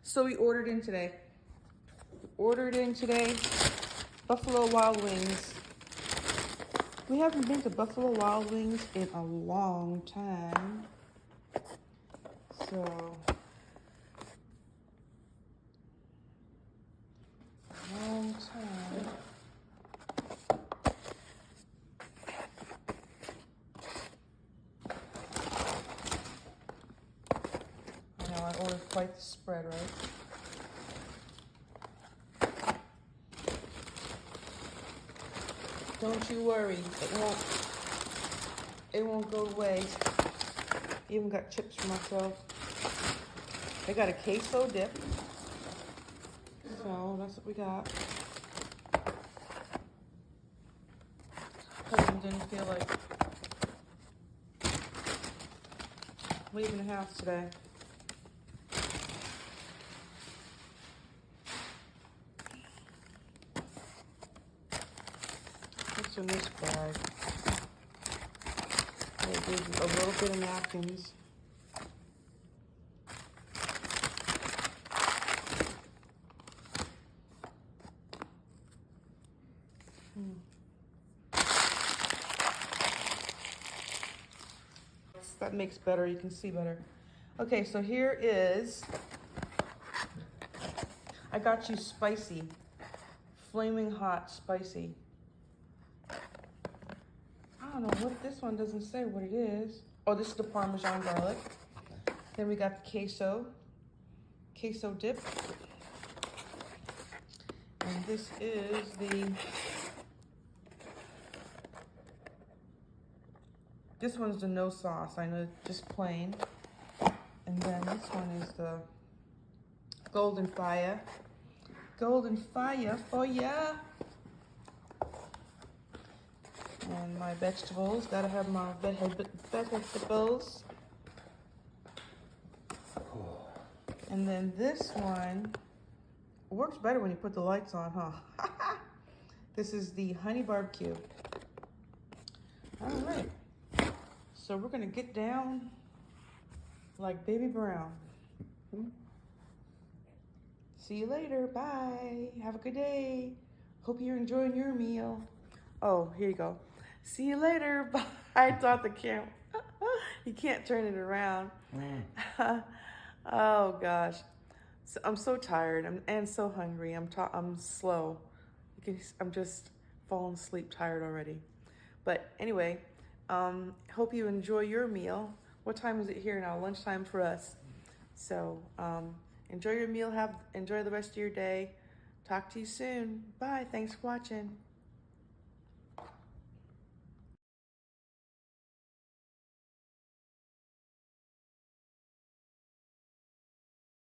So we ordered in today. Buffalo Wild Wings. We haven't been to Buffalo Wild Wings in a long time. So, long time. I know I ordered quite the spread, right? Don't you worry, it won't go away. Even got chips for myself. They got a queso dip. So that's what we got. Husband didn't feel like leaving the house today. What's in this bag? They give you a little bit of napkins. That makes better, you can see better. Okay, so here is, I got you spicy, flaming hot spicy. I don't know what, this one doesn't say what it is. Oh, this is the Parmesan garlic. Then we got the queso dip. And this is this one's the no sauce, I know, just plain. And then this one is the Golden Fire. Golden Fire for ya. And my vegetables, gotta have my vegetables. And then this one works better when you put the lights on, huh? This is the honey barbecue. All right. So we're gonna get down like Baby Brown. See you later, bye. Have a good day. Hope you're enjoying your meal. Oh, here you go. See you later, bye. I thought the camera, you can't turn it around. Oh gosh. So, I'm so tired and so hungry. I'm slow. I'm just falling asleep tired already. But anyway, hope you enjoy your meal. What time is it here now? Lunchtime for us. So enjoy your meal. Enjoy the rest of your day. Talk to you soon. Bye. Thanks for watching.